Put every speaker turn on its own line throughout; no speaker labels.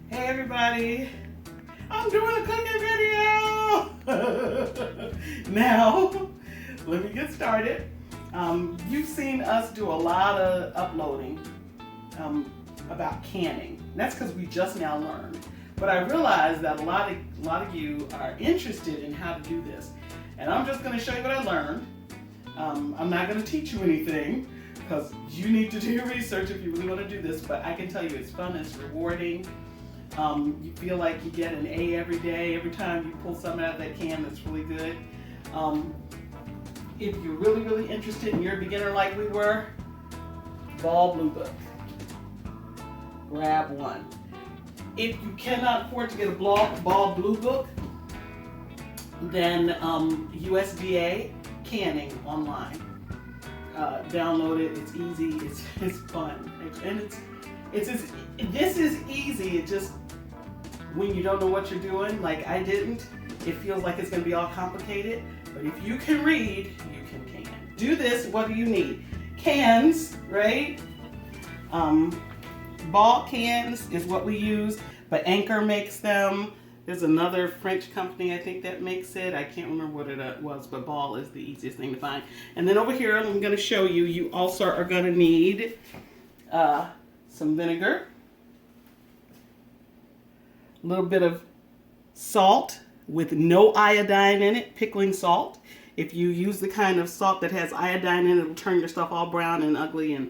Hey everybody, I'm doing a cooking video! Now, let me get started. You've seen us do a lot of uploading about canning. That's because we just now learned. But I realized that a lot of you are interested in how to do this. And I'm just going to show you what I learned. I'm not going to teach you anything because you need to do your research if you really want to do this. But I can tell you it's fun, it's rewarding. You feel like you get an A every day, every time you pull something out of that can that's really good. If you're really interested and you're a beginner like we were, Ball Blue Book. Grab one. If you cannot afford to get a Ball Blue Book, then USDA Canning online. Download it. It's easy. It's fun, and this is easy. It just when you don't know what you're doing, like I didn't, it feels like it's going to be all complicated. But if you can read, you can can. Do this. What do you need? Cans, right? Ball cans is what we use, but Anchor makes them. There's another French company, I think, that makes it. I can't remember what it was, but Ball is the easiest thing to find. And then over here, I'm going to show you, you also are going to need some vinegar, a little bit of salt with no iodine in it, pickling salt. If you use the kind of salt that has iodine in it, it'll turn your stuff all brown and ugly and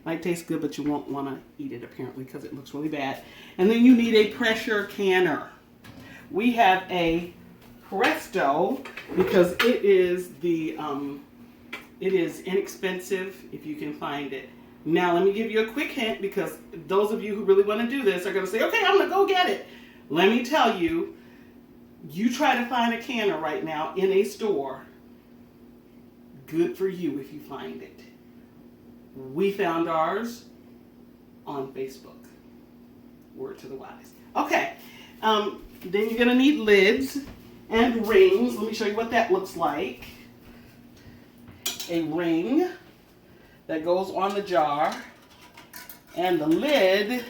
might taste good, but you won't want to eat it apparently because it looks really bad. And then you need a pressure canner. We have a Presto because it is inexpensive if you can find it. Now let me give you a quick hint because those of you who really want to do this are going to say, okay, I'm going to go get it. Let me tell you, you try to find a canner right now in a store. Good for you if you find it. We found ours on Facebook. Word to the wise. Okay. Then you're going to need lids and rings. Let me show you what that looks like. A ring that goes on the jar, and the lid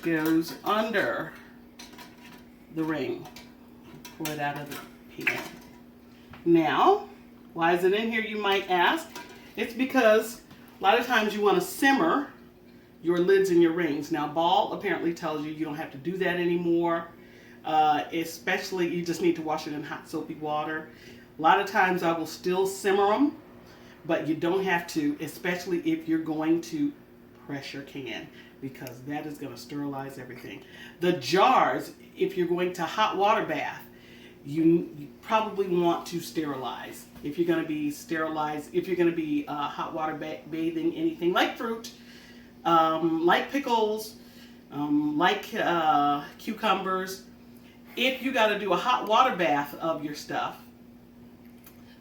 goes under the ring. Pull it out of the pan. Now, why is it in here, you might ask? It's because a lot of times you want to simmer your lids and your rings. Now, Ball apparently tells you don't have to do that anymore. Especially, you just need to wash it in hot soapy water. A lot of times I will still simmer them, but you don't have to, especially if you're going to pressure can, because that is going to sterilize everything. The jars, if you're going to hot water bath, you probably want to sterilize. If you're going to be sterilized, if you're going to be hot water bathing anything like fruit, like pickles, like cucumbers, if you got to do a hot water bath of your stuff,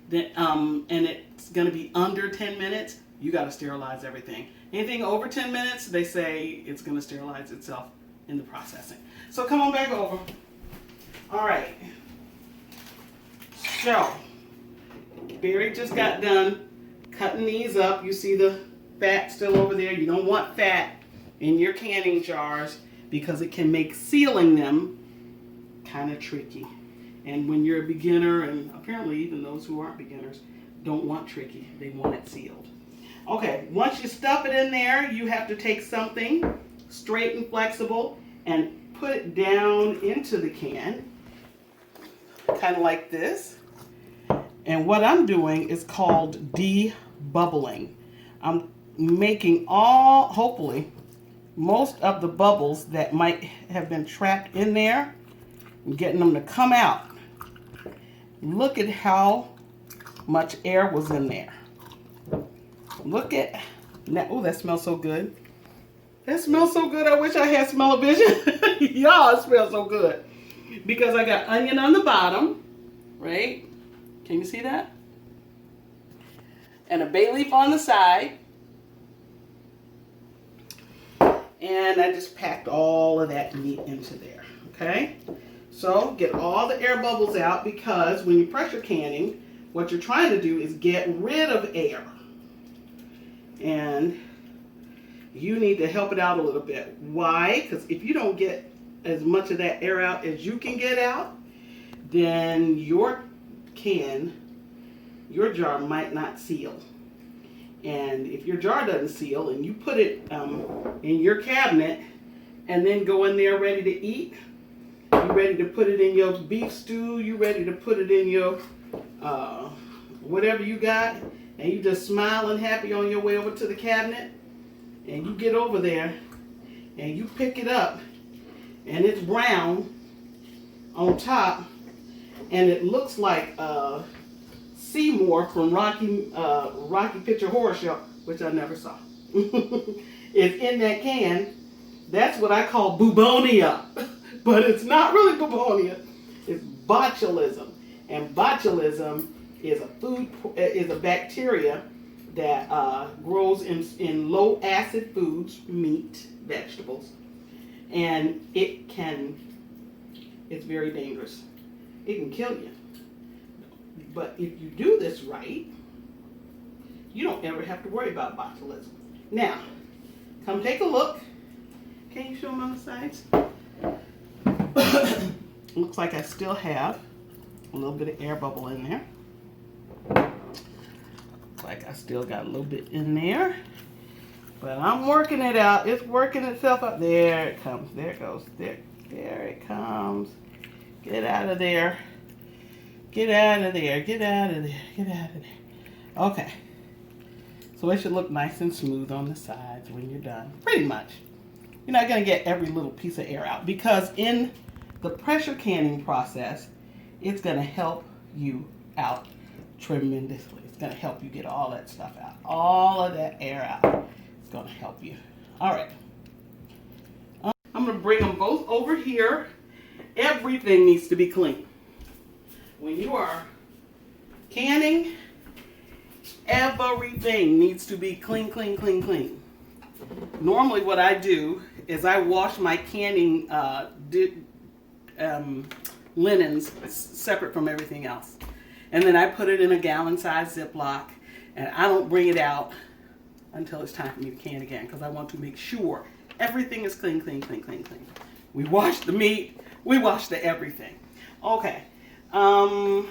then, and it's going to be under 10 minutes, you got to sterilize everything. Anything over 10 minutes, they say it's going to sterilize itself in the processing. So come on back over. All right. So, Barry just got done cutting these up. You see the fat still over there. You don't want fat in your canning jars because it can make sealing them kind of tricky. And when you're a beginner, and apparently even those who aren't beginners don't want tricky, they want it sealed. Okay, once you stuff it in there, you have to take something straight and flexible and put it down into the can, kind of like this. And what I'm doing is called debubbling. I'm making hopefully, most of the bubbles that might have been trapped in there and getting them to come out. Look at how much air was in there. Look at that. Oh, that smells so good. That smells so good. I wish I had smell-o-vision. Y'all, it smells so good. Because I got onion on the bottom, right? Can you see that? And a bay leaf on the side. And I just packed all of that meat into there, okay? So get all the air bubbles out, because when you're pressure canning, what you're trying to do is get rid of air. And you need to help it out a little bit. Why? Because if you don't get as much of that air out as you can get out, then your jar might not seal. And if your jar doesn't seal and you put it in your cabinet and then go in there ready to eat, you ready to put it in your beef stew, you ready to put it in your whatever you got, and you just smiling happy on your way over to the cabinet, and you get over there and you pick it up and it's brown on top and it looks like Seymour from Rocky Picture Horror Show, which I never saw. It's in that can. That's what I call bubonia. But it's not really bubonia. It's botulism. And botulism is a bacteria that grows in low acid foods, meat, vegetables. And it's very dangerous. It can kill you. But if you do this right, you don't ever have to worry about botulism. Now, come take a look. Can you show them on the sides? Looks like I still have a little bit of air bubble in there. Looks like I still got a little bit in there. But I'm working it out. It's working itself out. There it comes. There it goes. There it comes. Get out of there. Get out of there. Get out of there. Get out of there. Okay. So it should look nice and smooth on the sides when you're done. Pretty much. You're not going to get every little piece of air out because in the pressure canning process, it's going to help you out tremendously. It's going to help you get all that stuff out. All of that air out. It's going to help you. All right. I'm going to bring them both over here. Everything needs to be clean. When you are canning, everything needs to be clean, clean, clean, clean. Normally what I do is I wash my canning linens separate from everything else. And then I put it in a gallon-sized Ziploc, and I don't bring it out until it's time for me to can again because I want to make sure everything is clean, clean, clean, clean, clean. We wash the meat, we wash the everything. Okay. You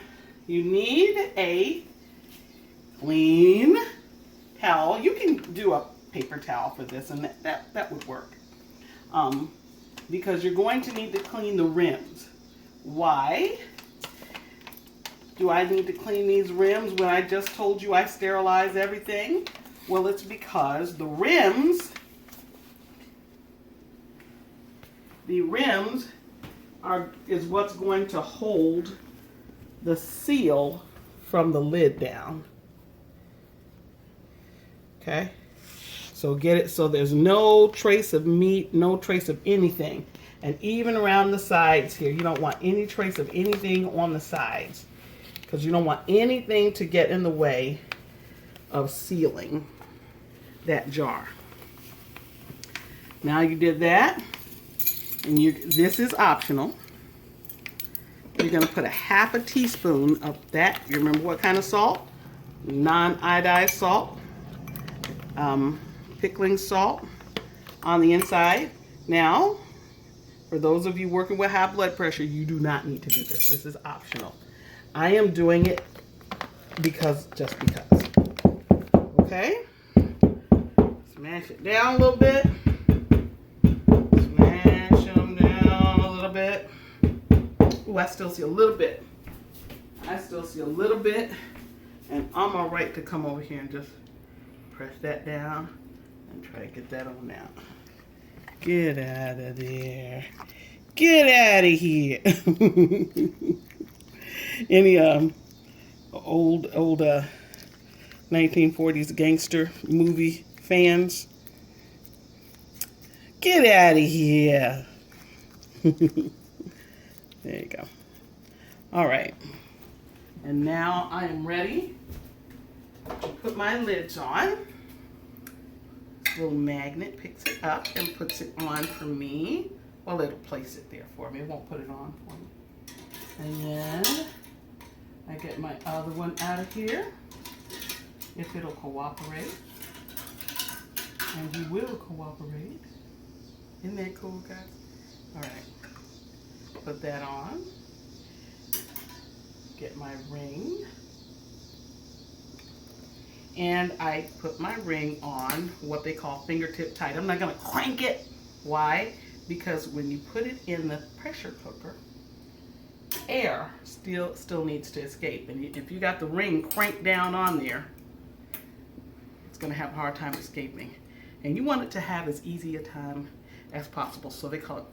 need a clean towel. You can do a paper towel for this, and that would work. Because you're going to need to clean the rims. Why do I need to clean these rims when I just told you I sterilize everything? Well, it's because the rims is what's going to hold the seal from the lid down. Okay? So get it so there's no trace of meat, no trace of anything. And even around the sides here, you don't want any trace of anything on the sides because you don't want anything to get in the way of sealing that jar. Now you did that, and this is optional. You're going to put a ½ teaspoon of that. You remember what kind of salt? Non-iodized salt. Pickling salt on the inside. Now, for those of you working with high blood pressure, you do not need to do this. This is optional. I am doing it just because. Okay? Smash it down a little bit. Smash them down a little bit. Ooh, I still see a little bit. I still see a little bit. And I'm all right to come over here and just press that down and try to get that on out. Get out of there. Get out of here. Any old 1940s gangster movie fans? Get out of here. There you go. All right. And now I am ready to put my lids on. This little magnet picks it up and puts it on for me. Well, it'll place it there for me. It won't put it on for me. And then I get my other one out of here, if it'll cooperate. And you will cooperate. Isn't that cool, guys? All right. Put that on. Get my ring. And I put my ring on what they call fingertip tight. I'm not gonna crank it. Why? Because when you put it in the pressure cooker, air still needs to escape. And if you got the ring cranked down on there, it's gonna have a hard time escaping. And you want it to have as easy a time as possible. So they call it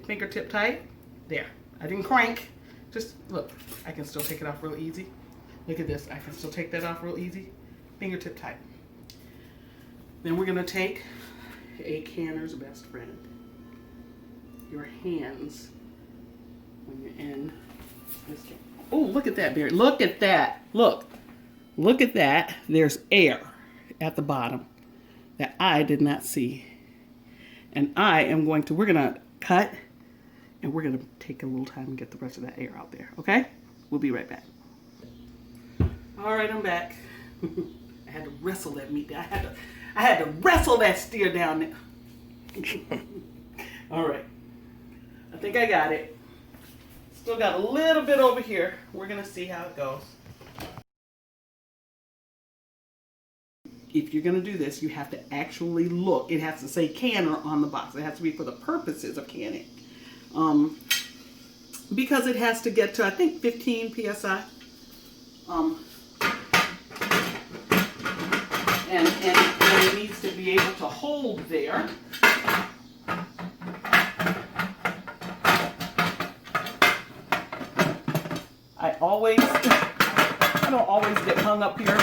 fingertip tight. There, I didn't crank. Just look, I can still take it off real easy. Look at this, I can still take that off real easy. Fingertip tight. Then we're gonna take a canner's best friend. Your hands when you're in this game. Oh, look at that, Barry. Look at that. Look at that. There's air at the bottom that I did not see. And we're gonna cut and we're gonna take a little time and get the rest of that air out there, okay? We'll be right back. All right, I'm back. I had to wrestle that meat down. I had to wrestle that steer down there. All right. I think I got it. Still got a little bit over here. We're gonna see how it goes. If you're gonna do this, you have to actually look. It has to say canner on the box. It has to be for the purposes of canning. Because it has to get to, I think, 15 PSI. And it needs to be able to hold there. I don't always get hung up here,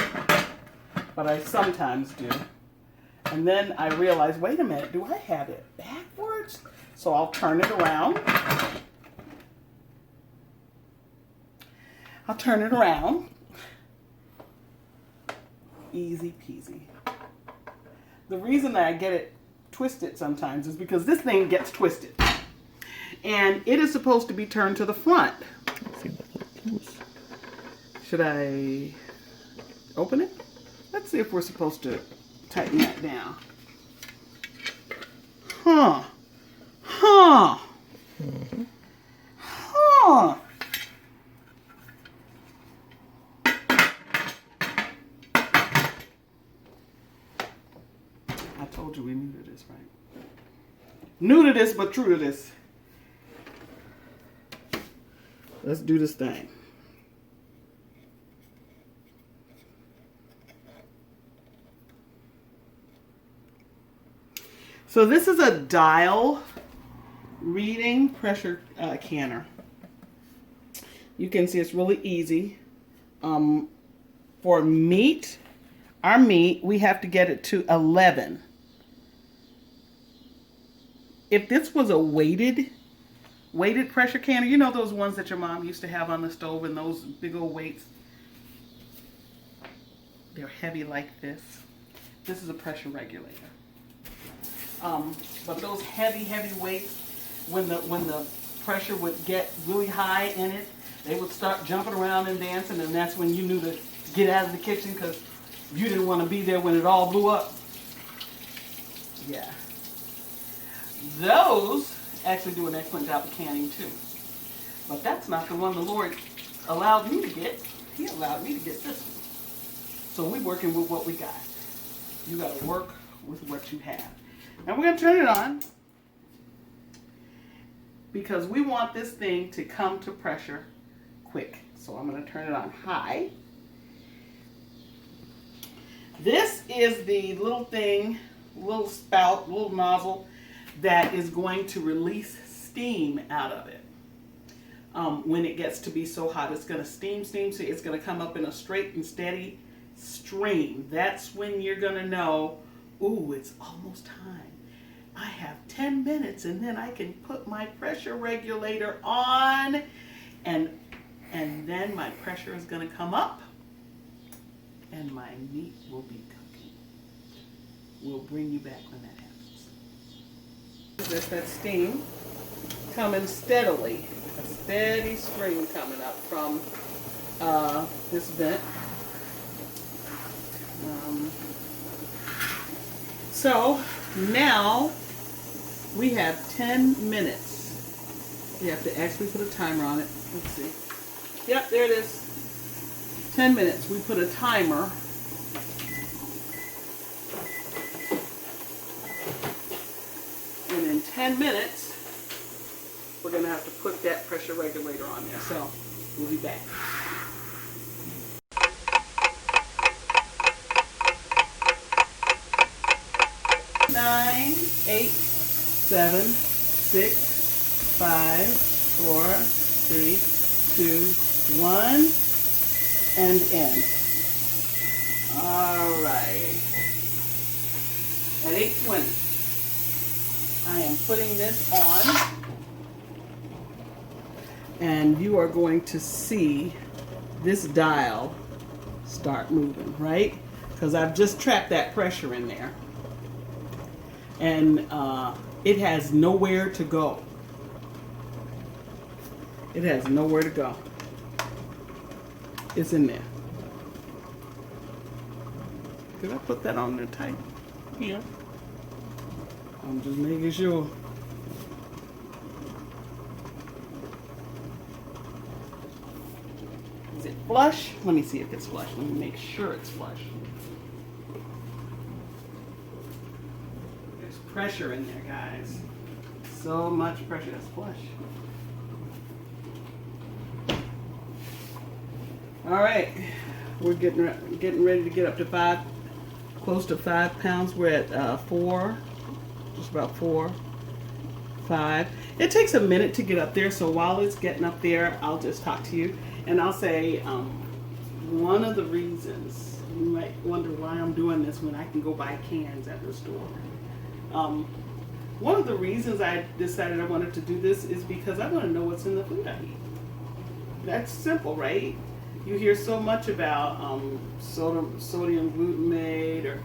but I sometimes do. And then I realize, wait a minute, do I have it backwards? So I'll turn it around. I'll turn it around. Easy peasy. The reason that I get it twisted sometimes is because this thing gets twisted. And it is supposed to be turned to the front. Should I open it? Let's see if we're supposed to tighten that down. Huh. I told you we knew to this, right? New to this, but true to this. Let's do this thing. So this is a dial reading pressure canner. You can see it's really easy. For meat, our meat, we have to get it to 11. If this was a weighted pressure canner, you know those ones that your mom used to have on the stove and those big old weights? They're heavy like this. This is a pressure regulator. But those heavy weights, when the pressure would get really high in it, they would start jumping around and dancing, and that's when you knew to get out of the kitchen because you didn't want to be there when it all blew up. Yeah. Those actually do an excellent job of canning too. But that's not the one the Lord allowed me to get. He allowed me to get this one. So we're working with what we got. You got to work with what you have. And we're going to turn it on because we want this thing to come to pressure quick. So I'm going to turn it on high. This is the little thing, little spout, little nozzle that is going to release steam out of it. When it gets to be so hot, it's going to steam, so it's going to come up in a straight and steady stream. That's when you're going to know, ooh, it's almost time. I have 10 minutes and then I can put my pressure regulator on and then my pressure is going to come up and my meat will be cooking. We'll bring you back when that happens. There's that steam coming steadily, a steady stream coming up from this vent. So now we have 10 minutes. We have to actually put a timer on it. Let's see. Yep, there it is. 10 minutes. We put a timer. And in 10 minutes, we're going to have to put that pressure regulator on there. So we'll be back. 9, 8, 7, 6, 5, 4, 3, 2, 1, and end. All right. At 8:20, I am putting this on, and you are going to see this dial start moving, right? Because I've just trapped that pressure in there. And it has nowhere to go. It has nowhere to go. It's in there. Did I put that on there tight? Yeah. I'm just making sure. Is it flush? Let me see if it's flush. Let me make sure it's flush. There's pressure in there, guys. So much pressure. That's flush. All right, we're getting ready to get up to close to 5 pounds. We're at 4, just about 4, 5. It takes a minute to get up there, so while it's getting up there, I'll just talk to you, and I'll say one of the reasons you might wonder why I'm doing this when I can go buy cans at the store. One of the reasons I decided I wanted to do this is because I want to know what's in the food I eat. That's simple, right? You hear so much about sodium glutamate or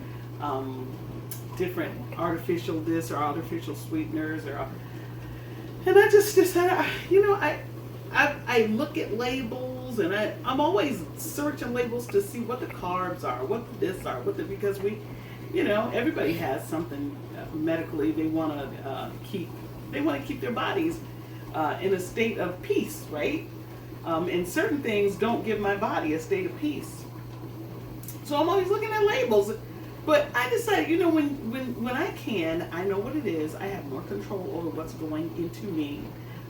different artificial this or artificial sweeteners, and I just decided, I look at labels, and I'm always searching labels to see what the carbs are, what the this are, because everybody has something medically they want to keep. They want to keep their bodies in a state of peace, right? And certain things don't give my body a state of peace. So I'm always looking at labels. But I decided, when I know what it is. I have more control over what's going into me.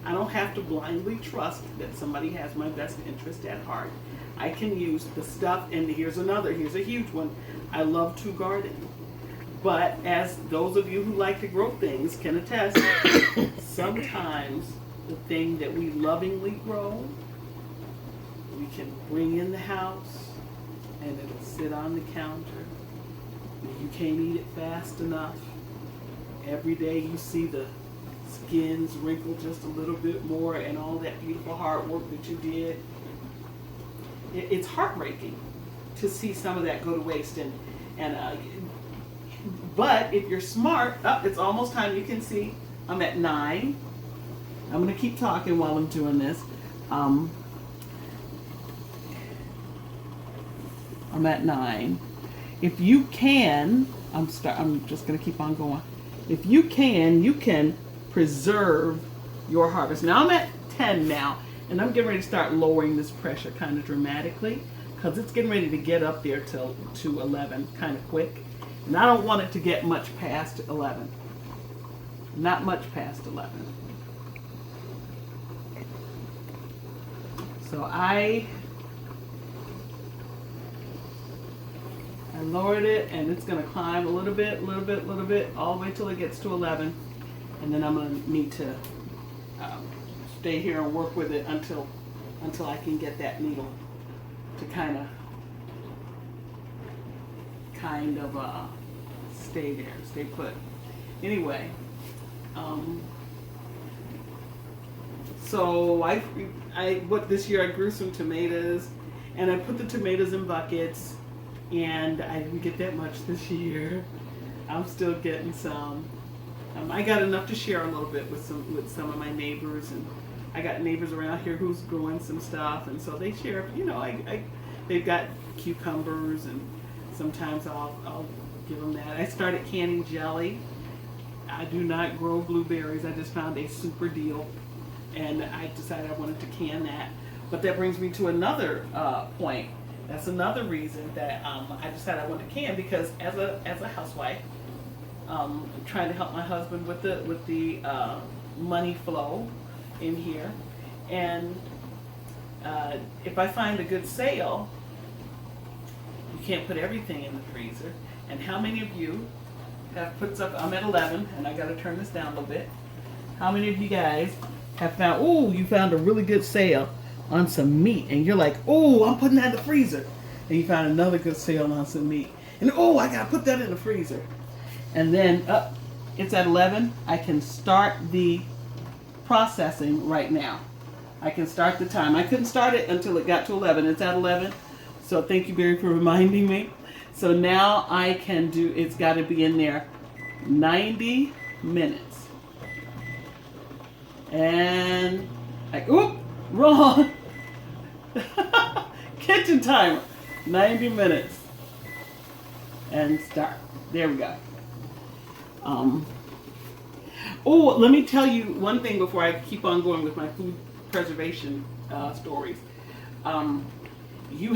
I don't have to blindly trust that somebody has my best interest at heart. I can use the stuff, and here's a huge one. I love to garden. But as those of you who like to grow things can attest, sometimes the thing that we lovingly grow, we can bring in the house and it'll sit on the counter. You can't eat it fast enough. Every day you see the skins wrinkle just a little bit more and all that beautiful hard work that you did. It's heartbreaking to see some of that go to waste. But if you're smart, it's almost time. You can see I'm at 9. I'm going to keep talking while I'm doing this. I'm at 9. If you can, I'm just going to keep on going. If you can preserve your harvest. Now I'm at 10 now, and I'm getting ready to start lowering this pressure kind of dramatically because it's getting ready to get up there to 11 kind of quick. And I don't want it to get much past 11. Not much past 11. So I lowered it, and it's going to climb a little bit, all the way till it gets to 11. And then I'm going to need to stay here and work with it until I can get that needle to kind of stay there, stay put. Anyway, so this year I grew some tomatoes, and I put the tomatoes in buckets, and I didn't get that much this year. I'm still getting some. I got enough to share a little bit with some of my neighbors, and I got neighbors around here who's growing some stuff, and so they share. They've got cucumbers and sometimes I'll give them that. I started canning jelly. I do not grow blueberries. I just found a super deal, and I decided I wanted to can that. But that brings me to another point. That's another reason that I decided I wanted to can, because as a housewife, I'm trying to help my husband with the money flow in here, and if I find a good sale, you can't put everything in the freezer. And how many of you have put stuff? I'm at 11, and I got to turn this down a little bit. How many of you guys have found? Oh, you found a really good sale on some meat, and you're like, oh, I'm putting that in the freezer. And you found another good sale on some meat, and oh, I gotta put that in the freezer. And then it's at 11. I can start the processing right now. I can start the time. I couldn't start it until it got to 11. It's at 11. So thank you, Barry, for reminding me. So now I can do, it's got to be in there 90 minutes. And oop, wrong. Kitchen timer, 90 minutes. And start. There we go. Oh, let me tell you one thing before I keep on going with my food preservation stories. You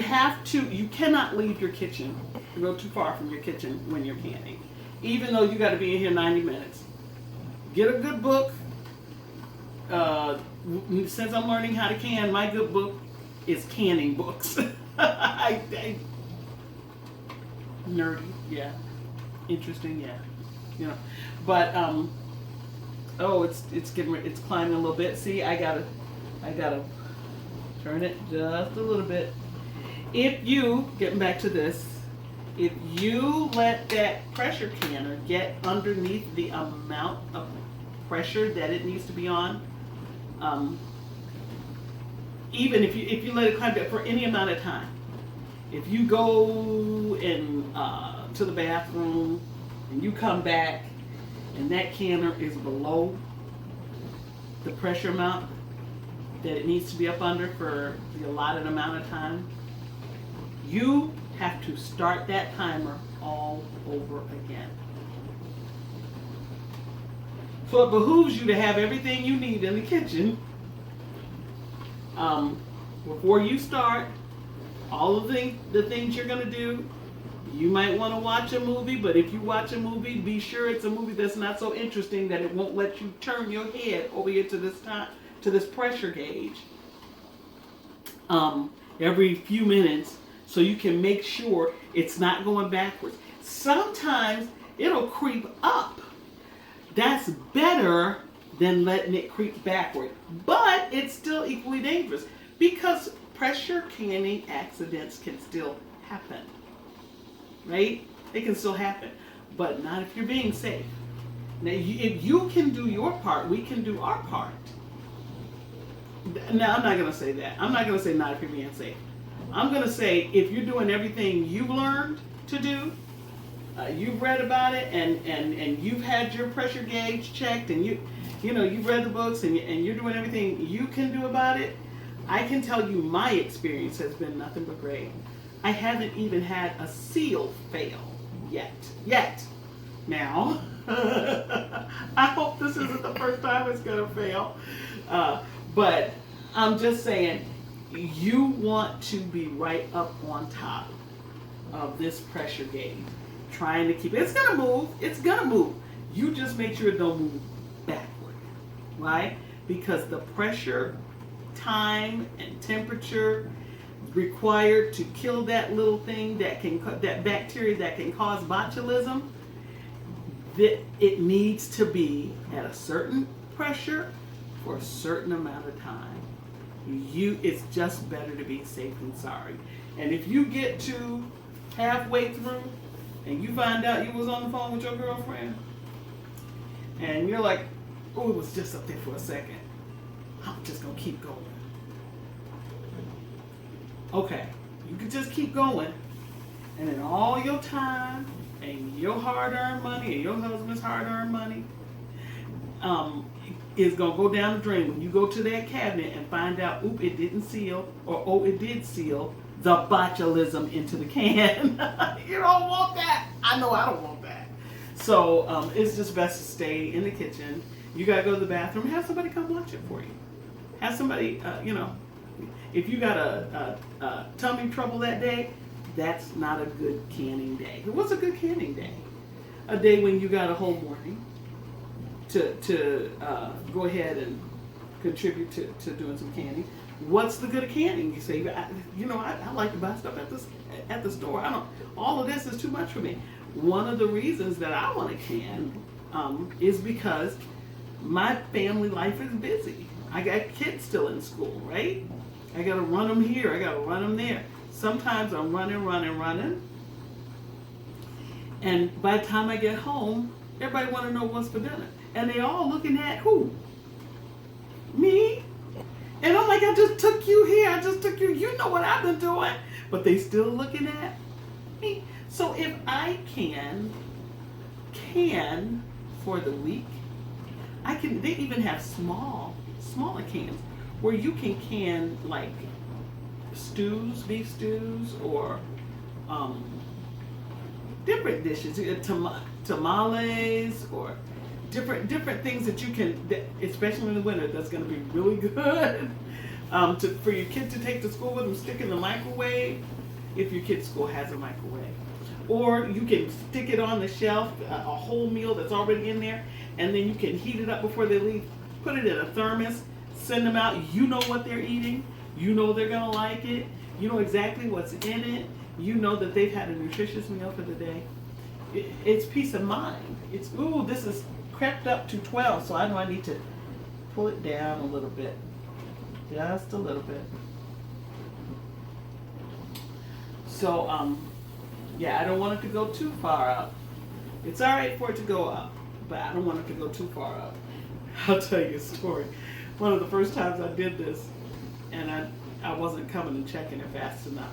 cannot leave your kitchen, go too far from your kitchen when you're canning. Even though you got to be in here 90 minutes. Get a good book. Since I'm learning how to can, my good book is canning books. Nerdy, yeah. Interesting, yeah. You know, but oh, it's climbing a little bit. See, I gotta turn it just a little bit. If you, getting back to this, if you let that pressure canner get underneath the amount of pressure that it needs to be on, even if you let it climb for any amount of time, if you go to the bathroom and you come back and that canner is below the pressure amount that it needs to be up under for the allotted amount of time, you have to start that timer all over again. So it behooves you to have everything you need in the kitchen before you start. All of the things you're going to do. You might want to watch a movie, but if you watch a movie, be sure it's a movie that's not so interesting that it won't let you turn your head over here to this pressure gauge every few minutes, so you can make sure it's not going backwards. Sometimes it'll creep up. That's better than letting it creep backward, but it's still equally dangerous because pressure canning accidents can still happen. Right? It can still happen, but not if you're being safe. Now, if you can do your part, we can do our part. Now, I'm not going to say that. I'm not going to say not if you're being safe. I'm going to say if you're doing everything you've learned to do, you've read about it, and you've had your pressure gauge checked, and you've read the books, and you're doing everything you can do about it, I can tell you my experience has been nothing but great. I haven't even had a seal fail yet. Now, I hope this isn't the first time it's going to fail. But I'm just saying, you want to be right up on top of this pressure gauge. Trying to keep it. It's going to move. It's going to move. You just make sure it don't move backward. Right? Because the pressure, time, and temperature required to kill that little thing that bacteria that can cause botulism, that it needs to be at a certain pressure for a certain amount of time. It's just better to be safe than sorry. And if you get to halfway through and you find out you was on the phone with your girlfriend and you're like, oh, it was just up there for a second, I'm just gonna keep going. Okay, you can just keep going, and then all your time and your hard-earned money and your husband's hard-earned money is going to go down the drain when you go to that cabinet and find out, oop, it didn't seal, or oh, it did seal, the botulism into the can. You don't want that. I know I don't want that. So it's just best to stay in the kitchen. You gotta go to the bathroom. Have somebody come watch it for you. Have somebody, if you got a tummy trouble that day, that's not a good canning day. What's a good canning day? A day when you got a whole morning to go ahead and contribute to doing some canning. What's the good of canning? You say, I like to buy stuff at the store. All of this is too much for me. One of the reasons that I want to can is because my family life is busy. I got kids still in school, right? I got to run them here. I got to run them there. Sometimes I'm running. And by the time I get home, everybody want to know what's for dinner. And they all looking at who? Me? And I'm like, I just took you here. I just took you. You know what I've been doing. But they still looking at me. So if I can for the week, they even have smaller cans where you can like stews, beef stews, or different dishes, tamales, or different things that you can, especially in the winter, that's going to be really good for your kid to take to school with them. Stick in the microwave if your kid's school has a microwave, or you can stick it on the shelf, a whole meal that's already in there, and then you can heat it up before they leave. Put it in a thermos, send them out. You know what they're eating. You know they're going to like it. You know exactly what's in it. You know that they've had a nutritious meal for the day. It's peace of mind. It's, this is crept up to 12, so I know I need to pull it down a little bit. Just a little bit. So, I don't want it to go too far up. It's all right for it to go up, but I don't want it to go too far up. I'll tell you a story. One of the first times I did this, and I wasn't coming and checking it fast enough.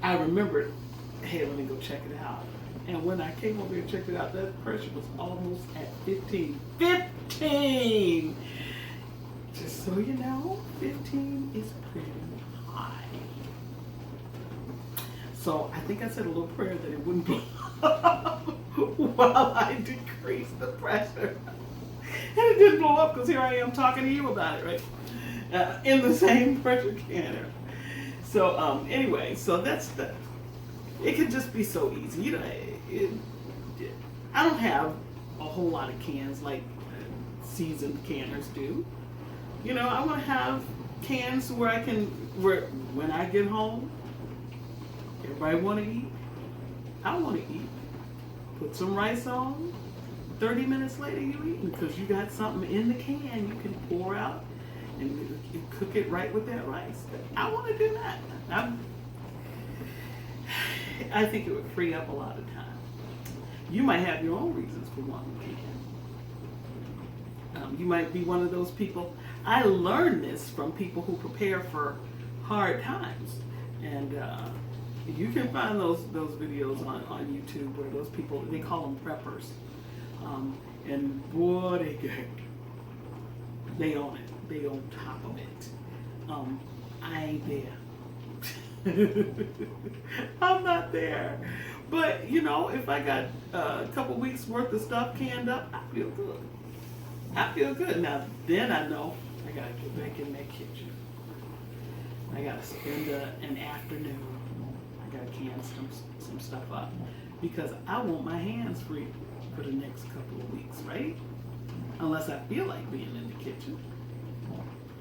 I remembered, hey, let me go check it out. And when I came over here and checked it out, that pressure was almost at 15. 15! Just so you know, 15 is pretty high. So I think I said a little prayer that it wouldn't blow up while I decreased the pressure. And it didn't blow up because here I am talking to you about it, right? In the same pressure canner. So anyway, so that's it could just be so easy. I don't have a whole lot of cans like seasoned canners do. I want to have cans where when I get home, everybody want to eat. I want to eat. Put some rice on. 30 minutes later, you eat because you got something in the can you can pour out and you cook it right with that rice. I want to do that. I think it would free up a lot of time. You might have your own reasons for wanting can. You might be one of those people. I learned this from people who prepare for hard times, and you can find those videos on YouTube where those people, they call them preppers, and boy, they own it. They on top of it. I ain't there. I'm not there. But if I got a couple weeks worth of stuff canned up, I feel good. I feel good. Now then I know I gotta get back in that kitchen. I gotta spend an afternoon. I gotta can some stuff up because I want my hands free for the next couple of weeks, right? Unless I feel like being in the kitchen.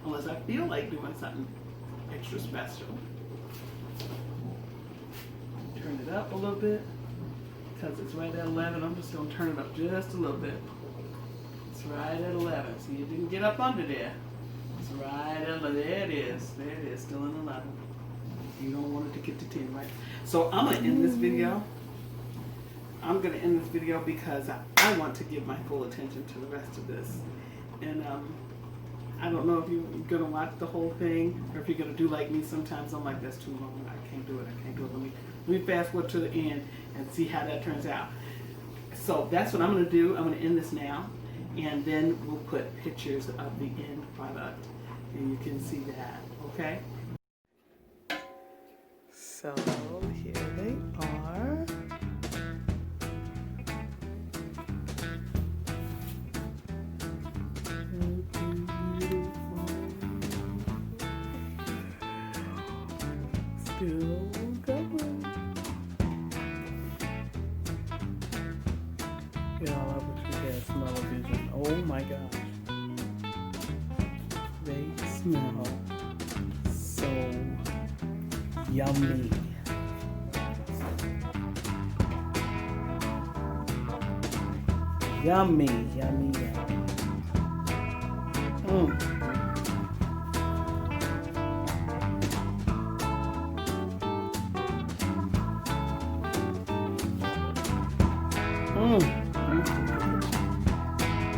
Unless I feel like doing something extra special. Turn it up a little bit because it's right at 11. I'm just going to turn it up just a little bit. It's right at 11. See, it didn't get up under there. It's right at 11. There it is. There it is. Still in 11. You don't want it to get to 10, right? So I'm going to end this video. I'm going to end this video because I want to give my full attention to the rest of this. And I don't know if you're going to watch the whole thing or if you're going to do like me. Sometimes I'm like, that's too long. I can't do it. Let me fast forward to the end and see how that turns out. So that's what I'm going to do. I'm going to end this now. And then we'll put pictures of the end product. And you can see that. Okay? So here they are. Still going. Y'all, I wish we had smell-o-vision. Oh my gosh. They smell so yummy. Yummy, yummy, yummy.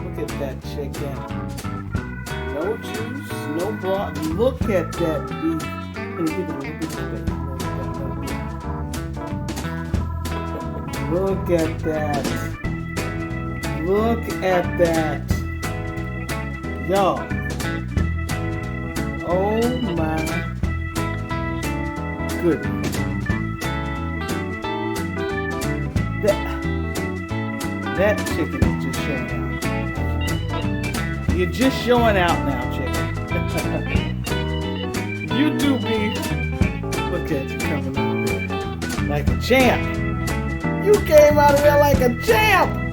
Look at that chicken. No juice, no broth. Look at that beef. And give it a little bit of space. Look at that. Look at that. Y'all. Oh my goodness. That chicken is just showing out. You're just showing out now, chicken. You do beef. Look at you coming out there like a champ. You came out of there like a champ.